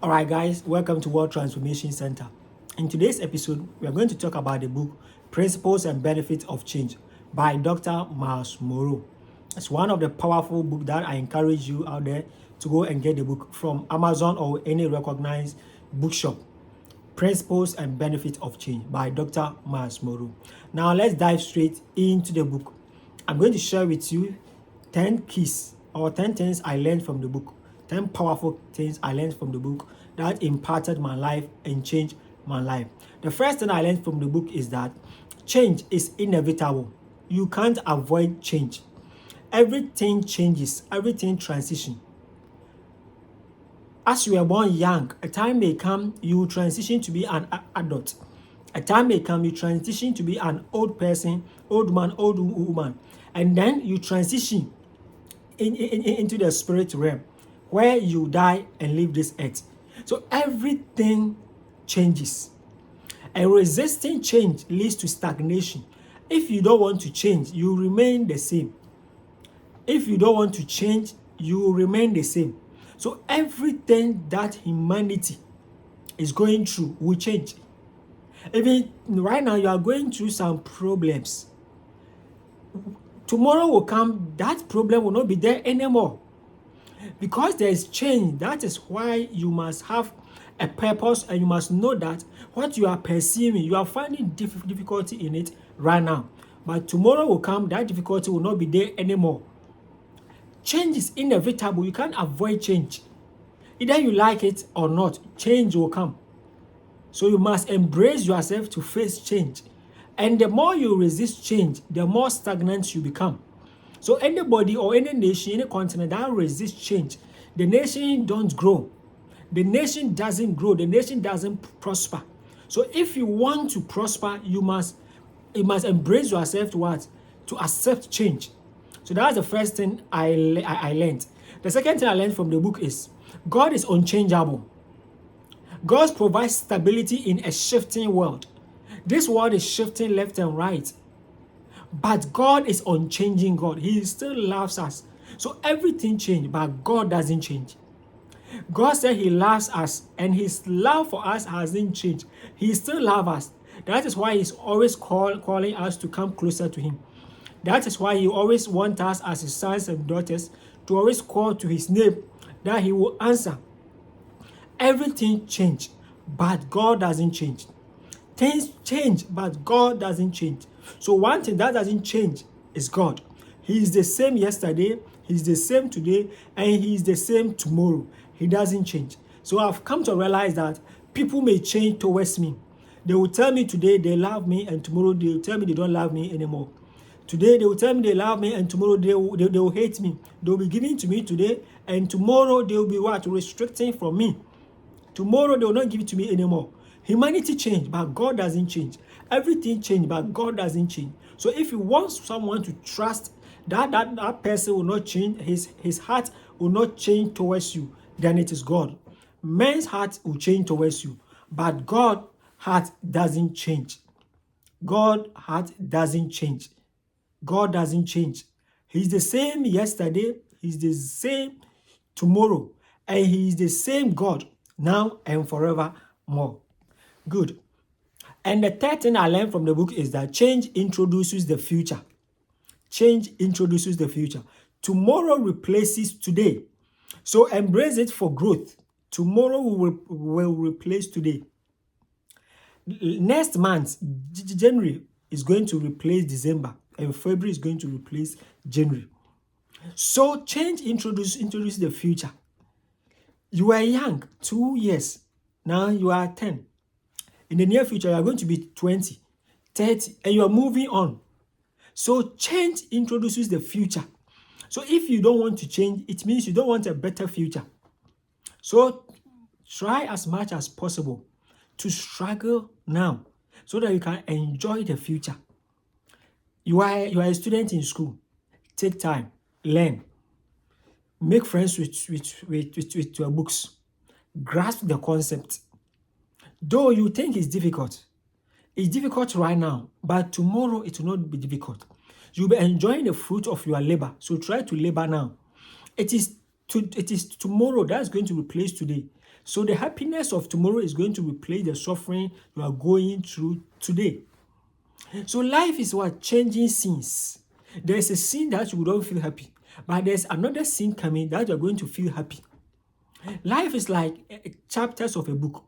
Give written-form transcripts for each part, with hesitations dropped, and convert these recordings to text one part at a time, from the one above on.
All right, guys, welcome to World Transformation Center. In today's episode, we are going to talk about the book Principles and Benefits of Change by Dr. Myles Munroe. It's one of the powerful books that I encourage you out there to go and get the book from Amazon or any recognized bookshop. Principles and Benefits of Change by Dr. Myles Munroe. Now, let's dive straight into the book. I'm going to share with you 10 keys or 10 things I learned from the book. 10 powerful things I learned from the book that impacted my life and changed my life. The first thing I learned from the book is that change is inevitable. You can't avoid change. Everything changes, everything transitions. As you were born young, a time may come you transition to be an adult. A time may come you transition to be an old person, old man, old woman. And then you transition into the spirit realm where you die and leave this earth. So everything changes. And resisting change leads to stagnation. If you don't want to change, you remain the same. If you don't want to change, you remain the same. So everything that humanity is going through will change. Even right now, you are going through some problems. Tomorrow will come, that problem will not be there anymore. Because there is change, that is why you must have a purpose and you must know that what you are perceiving, you are finding difficulty in it right now. But tomorrow will come, that difficulty will not be there anymore. Change is inevitable. You can't avoid change. Either you like it or not, change will come. So you must embrace yourself to face change. And the more you resist change, the more stagnant you become. So anybody or any nation, any continent that resists change, the nation don't grow. The nation doesn't grow. The nation doesn't prosper. So if you want to prosper, you must embrace yourself to what? To accept change. So that's the first thing I learned. The second thing I learned from the book is God is unchangeable. God provides stability in a shifting world. This world is shifting left and right. But God is unchanging God. He still loves us. So everything changed, but God doesn't change. God said He loves us, and His love for us hasn't changed. He still loves us. That is why He's always calling us to come closer to Him. That is why He always wants us as His sons and daughters to always call to His name, that He will answer. Everything changed, but God doesn't change. Things change, but God doesn't change. So one thing that doesn't change is God. He is the same yesterday, He's the same today, and He is the same tomorrow. He doesn't change. So I've come to realize that people may change towards me. They will tell me today they love me, and tomorrow they will tell me they don't love me anymore. Today they will tell me they love me, and tomorrow they will hate me. They will be giving to me today, and tomorrow they will be what? Restricting from me. Tomorrow they will not give it to me anymore. Humanity changed, but God doesn't change. Everything changed, but God doesn't change. So if you want someone to trust that person will not change, his heart will not change towards you, then it is God. Man's heart will change towards you, but God's heart doesn't change. God's heart doesn't change. God doesn't change. He's the same yesterday, He's the same tomorrow, and He is the same God now and forevermore. Good. And the third thing I learned from the book is that change introduces the future. Change introduces the future. Tomorrow replaces today. So embrace it for growth. Tomorrow will replace today. Next month, January is going to replace December, and February is going to replace January. So change introduces the future. You were young, 2 years. Now you are 10. In the near future, you are going to be 20, 30, and you are moving on. So change introduces the future. So if you don't want to change, it means you don't want a better future. So try as much as possible to struggle now so that you can enjoy the future. You are a student in school. Take time, learn. Make friends with your books. Grasp the concept. Though you think it's difficult right now, but tomorrow it will not be difficult. You'll be enjoying the fruit of your labor. So try to labor now. It is tomorrow that's going to replace today. So the happiness of tomorrow is going to replace the suffering you are going through today. So life is what? Changing scenes. There's a scene that you don't feel happy, but there's another scene coming that you're going to feel happy. Life is like chapters of a book.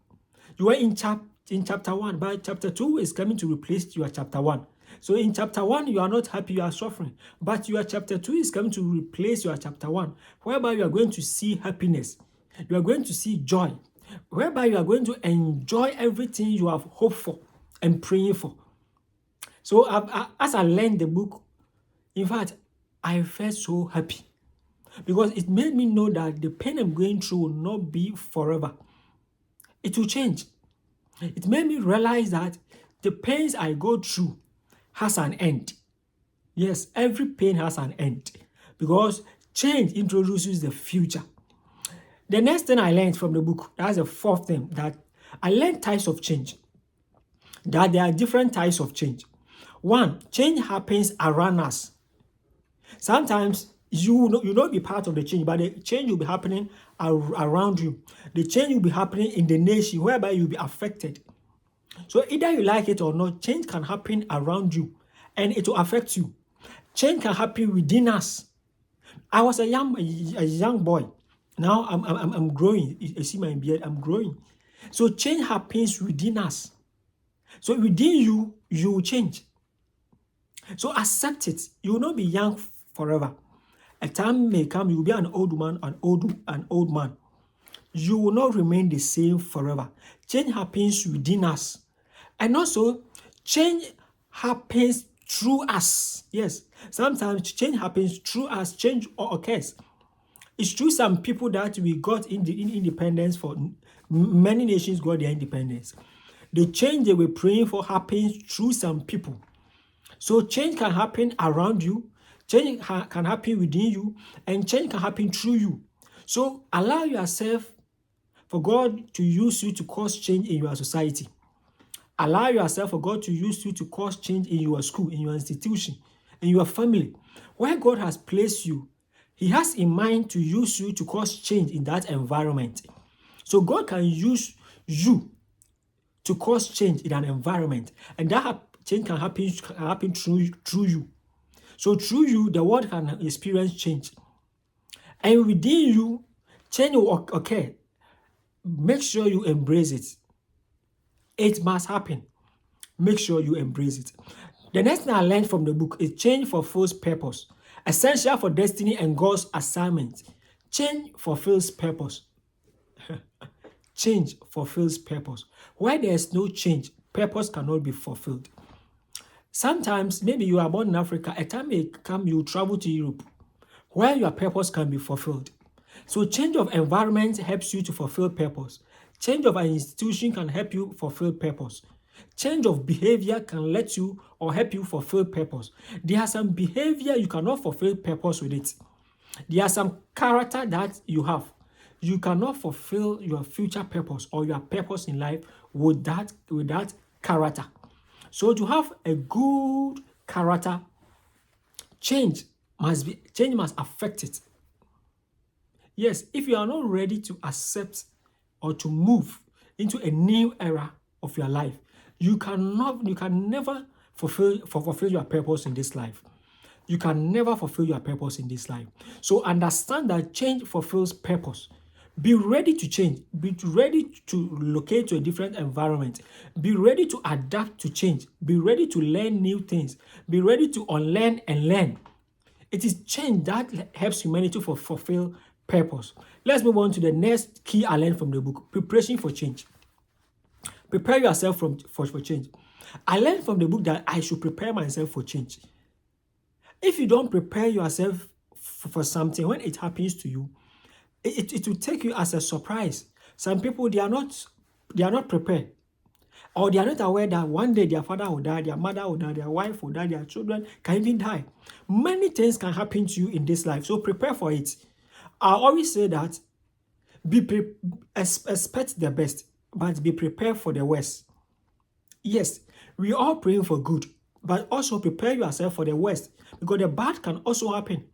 You are in chapter 1, but chapter 2 is coming to replace your chapter 1. So in chapter 1, you are not happy, you are suffering. But your chapter 2 is coming to replace your chapter 1, whereby you are going to see happiness. You are going to see joy, whereby you are going to enjoy everything you have hoped for and praying for. So as I learned the book, in fact, I felt so happy because it made me know that the pain I'm going through will not be forever. It will change. It made me realize that the pains I go through has an end. Yes, every pain has an end because change introduces the future. The next thing I learned from the book, that's the fourth thing, that I learned types of change. That there are different types of change. One, change happens around us. Sometimes you will not be part of the change, but the change will be happening around you. The change will be happening in the nation whereby you'll be affected. So either you like it or not, change can happen around you and it will affect you. Change can happen within us. I was a young boy. Now I'm growing. You see my beard, I'm growing. So change happens within us. So within you, you will change. So accept it. You will not be young forever. A time may come, you will be an old woman, an old man. You will not remain the same forever. Change happens within us. And also, change happens through us. Yes, sometimes change happens through us. Change occurs. It's through some people that we got independence for. Many nations got their independence. The change they were praying for happens through some people. So change can happen around you, change can happen within you, and change can happen through you. So allow yourself for God to use you to cause change in your society. Allow yourself for God to use you to cause change in your school, in your institution, in your family. Where God has placed you, He has in mind to use you to cause change in that environment. So God can use you to cause change in an environment, and that change can happen through you. So through you, the world can experience change. And within you, change will occur. Make sure you embrace it. It must happen. Make sure you embrace it. The next thing I learned from the book is change fulfills purpose. Essential for destiny and God's assignment. Change fulfills purpose. Change fulfills purpose. Where there is no change, purpose cannot be fulfilled. Sometimes, maybe you are born in Africa, a time may come you travel to Europe, where your purpose can be fulfilled. So change of environment helps you to fulfill purpose. Change of an institution can help you fulfill purpose. Change of behavior can let you or help you fulfill purpose. There are some behavior you cannot fulfill purpose with it. There are some character that you have. You cannot fulfill your future purpose or your purpose in life with that character. So to have a good character, change must affect it. Yes, if you are not ready to accept or to move into a new era of your life, you can never fulfill your purpose in this life. You can never fulfill your purpose in this life. So understand that change fulfills purpose. Be ready to change. Be ready to locate to a different environment. Be ready to adapt to change. Be ready to learn new things. Be ready to unlearn and learn. It is change that helps humanity to fulfill purpose. Let's move on to the next key I learned from the book, preparation for change. Prepare yourself for change. I learned from the book that I should prepare myself for change. If you don't prepare yourself for something, when it happens to you, it will take you as a surprise. Some people, they are not prepared, or they are not aware that one day their father will die, their mother will die, their wife will die, their children can even die. Many things can happen to you in this life, so prepare for it. I always say that expect the best, but be prepared for the worst. Yes, we are all praying for good, but also prepare yourself for the worst, because the bad can also happen.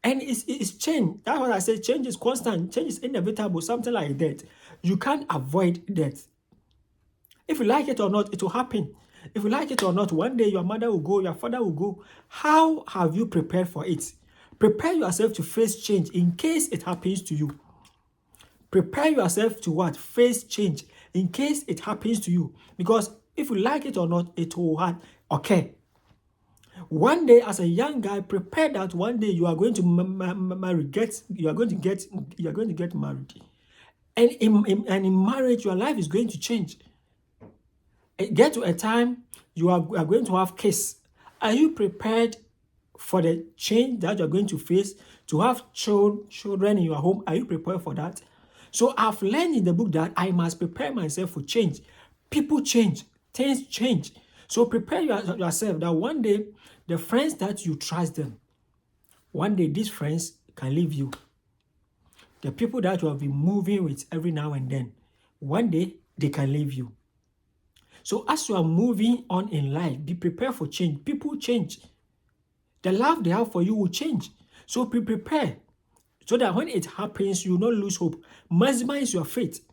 And it's change. That's what I say. Change is constant. Change is inevitable. Something like that. You can't avoid that. If you like it or not, it will happen. If you like it or not, one day your mother will go, your father will go. How have you prepared for it? Prepare yourself to face change in case it happens to you. Prepare yourself to what? Face change in case it happens to you. Because if you like it or not, it will occur. One day, as a young guy, prepare that one day you are going to marry. You are going to get married, and in marriage, your life is going to change. Get to a time you are going to have kids. Are you prepared for the change that you're going to face? To have children in your home, are you prepared for that? So I've learned in the book that I must prepare myself for change. People change, things change. So prepare yourself that one day the friends that you trust them, one day these friends can leave you. The people that you have been moving with every now and then, one day they can leave you. So as you are moving on in life, be prepared for change. People change. The love they have for you will change. So be prepared so that when it happens, you will not lose hope. Maximize your faith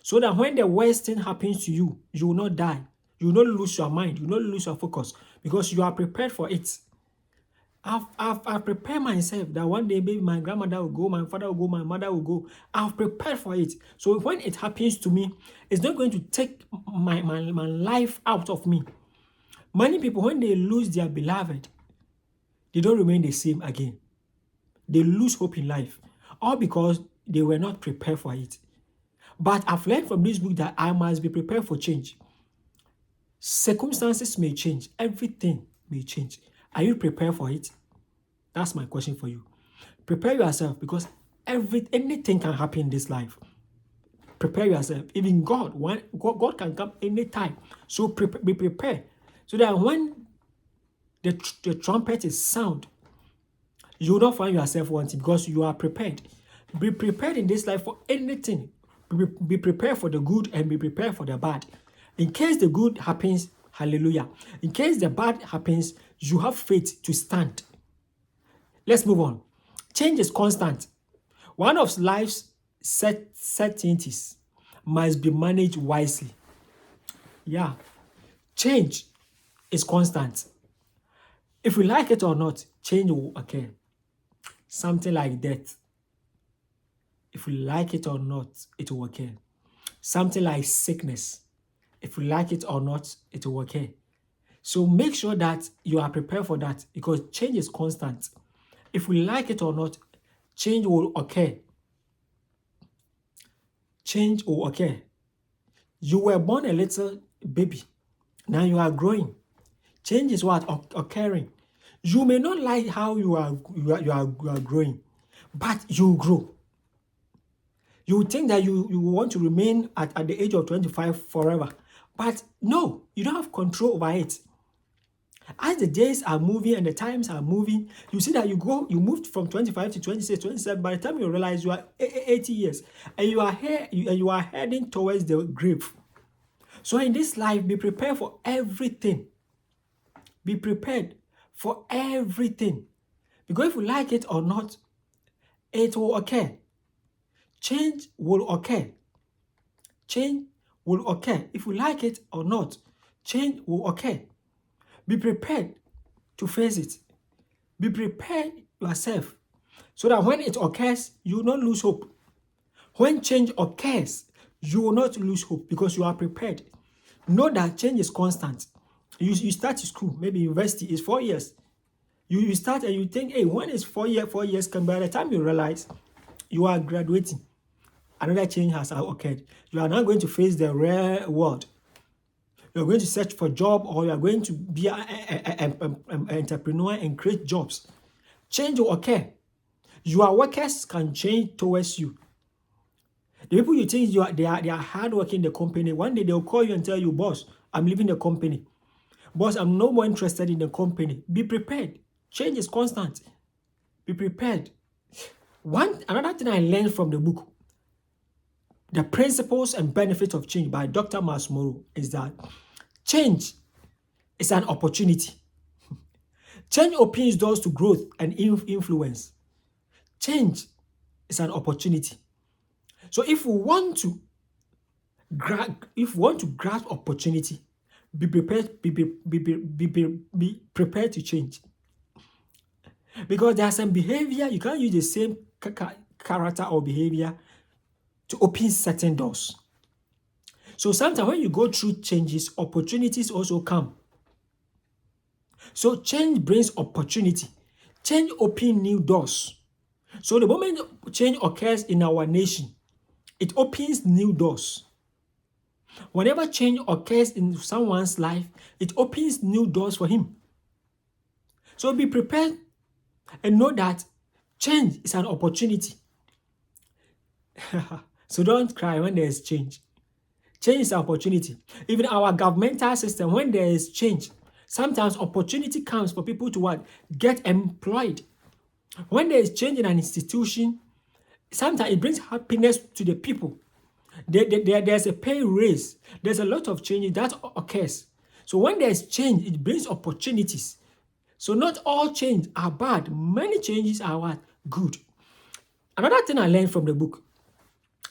so that when the worst thing happens to you, you will not die. You will not lose your mind. You will not lose your focus because you are prepared for it. I've prepared myself that one day maybe my grandmother will go, my father will go, my mother will go. I've prepared for it. So when it happens to me, it's not going to take my life out of me. Many people, when they lose their beloved, they don't remain the same again. They lose hope in life, all because they were not prepared for it. But I've learned from this book that I must be prepared for change. Circumstances may change. Everything may change. Are you prepared for it? That's my question for you. Prepare yourself because anything can happen in this life. Prepare yourself. Even God can come anytime. So be prepared so that when the trumpet is sound, you will not find yourself wanting because you are prepared. Be prepared in this life for anything. Be prepared for the good and be prepared for the bad. In case the good happens, hallelujah. In case the bad happens, you have faith to stand. Let's move on. Change is constant. One of life's certainties must be managed wisely. Yeah. Change is constant. If we like it or not, change will occur. Something like that. If we like it or not, it will occur. Something like sickness. If we like it or not, it will occur. So make sure that you are prepared for that because change is constant. If we like it or not, change will occur. Change will occur. You were born a little baby. Now you are growing. Change is what? Occurring. You may not like how you are growing, but you grow. You think that you want to remain at the age of 25 forever. But no, you don't have control over it. As the days are moving and the times are moving, you see that you moved from 25 to 26, 27. By the time you realize you are 80 years and you are heading towards the grave. So in this life, be prepared for everything. Be prepared for everything. Because if you like it or not, it will occur. Change will occur. Change will occur. If you like it or not, change will occur. Be prepared to face it. Be prepared yourself so that when it occurs, you will not lose hope. When change occurs, you will not lose hope because you are prepared. Know that change is constant. You start school, maybe university is 4 years. You start and you think, hey, when is 4 years come, by the time you realize you are graduating, another change has occurred. You are now going to face the real world. You're going to search for a job or you're going to be an entrepreneur and create jobs. Change will occur. Your workers can change towards you. The people you think they are hard working in the company, one day they'll call you and tell you, boss, I'm leaving the company. Boss, I'm no more interested in the company. Be prepared. Change is constant. Be prepared. Another thing I learned from the book, The Principles and Benefits of Change by Dr. Myles Munroe, is that change is an opportunity. Change opens doors to growth and influence. Change is an opportunity. So if we want to grasp opportunity, be prepared, be prepared to change. Because there's some behavior, you can't use the same character or behavior to open certain doors. So sometimes when you go through changes, opportunities also come. So change brings opportunity. Change opens new doors. So the moment change occurs in our nation, it opens new doors. Whenever change occurs in someone's life, it opens new doors for him. So be prepared and know that change is an opportunity. So don't cry when there is change. Change is an opportunity. Even our governmental system, when there is change, sometimes opportunity comes for people to what? Get employed. When there is change in an institution, sometimes it brings happiness to the people. There's a pay raise. There's a lot of change that occurs. So when there's change, it brings opportunities. So not all change are bad. Many changes are what? Good. Another thing I learned from the book,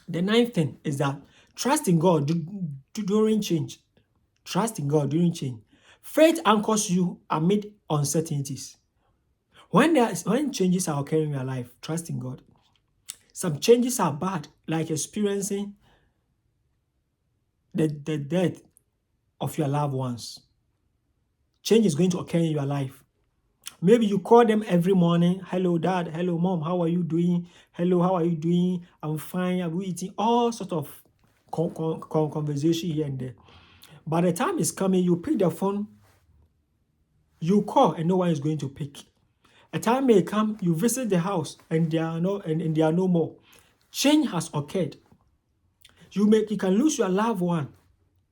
the ninth thing, is that trust in God during change. Trust in God during change. Faith anchors you amid uncertainties. When changes are occurring in your life, trust in God. Some changes are bad, like experiencing the death of your loved ones. Change is going to occur in your life. Maybe you call them every morning. Hello, Dad. Hello, Mom. How are you doing? Hello, how are you doing? I'm fine. Are we eating? All sorts of conversation here and there. By the time it's coming, you pick the phone, you call, and no one is going to pick. A time may come, you visit the house, and there are no more. Change has occurred. You can lose your loved one.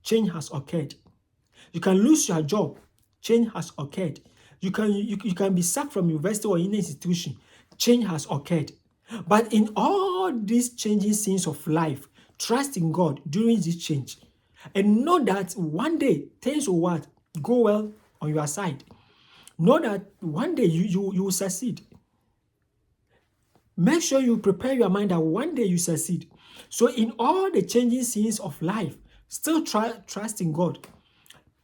Change has occurred. You can lose your job. Change has occurred. You can be sacked from university or any institution. Change has occurred. But in all these changing scenes of life, trust in God during this change. And know that one day things will what? Go well on your side. Know that one day you will succeed. Make sure you prepare your mind that one day you succeed. So in all the changing scenes of life, still trust in God.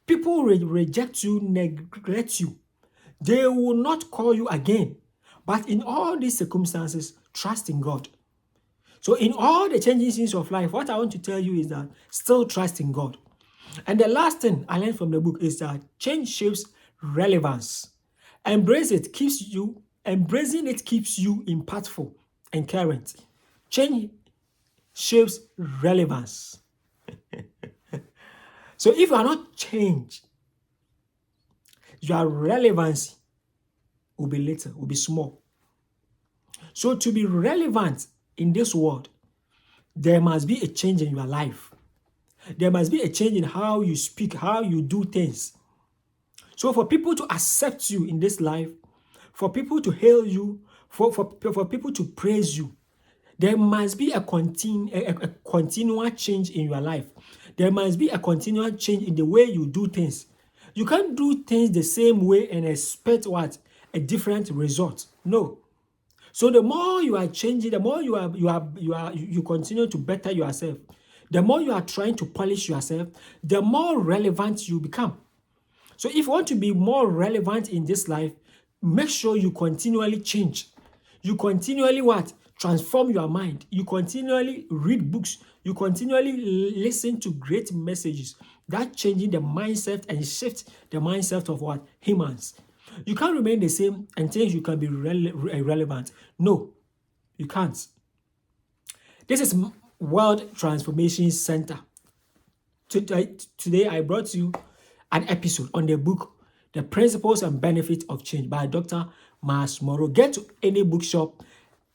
People reject you, neglect you. They will not call you again. But in all these circumstances, trust in God. So in all the changing scenes of life, what I want to tell you is that still trust in God. And the last thing I learned from the book is that change shapes relevance. Embracing it keeps you impactful and current. Change shapes relevance. So if you are not changed, your relevance will be little, will be small. So to be relevant in this world, there must be a change in your life. There must be a change in how you speak, how you do things. So for people to accept you in this life, for people to hail you, for people to praise you, there must be a continual change in your life. There must be a continual change in the way you do things. You can't do things the same way and expect what? A different result. No. So the more you are changing, the more you continue to better yourself. The more you are trying to polish yourself, the more relevant you become. So if you want to be more relevant in this life, make sure you continually change. You continually what? Transform your mind. You continually read books. You continually listen to great messages that changing the mindset and shift the mindset of what? Humans. You can't remain the same and think you can be irrelevant. No, you can't. This is World Transformation Center. Today I brought you an episode on the book The Principles and Benefits of Change by Dr. Myles Munroe. Get to any bookshop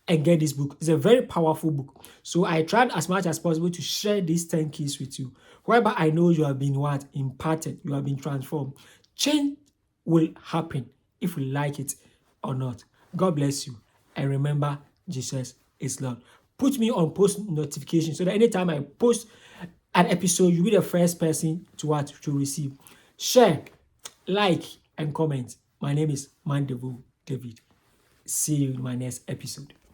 and get this book. It's a very powerful book. So I tried as much as possible to share these 10 keys with you. Whereby I know you have been what? Imparted. You have been transformed. Change will happen if you like it or not. God bless you. And remember, Jesus is Lord. Put me on post notification so that anytime I post an episode, you'll be the first person to receive. Share, like, and comment. My name is Mandevu David. See you in my next episode.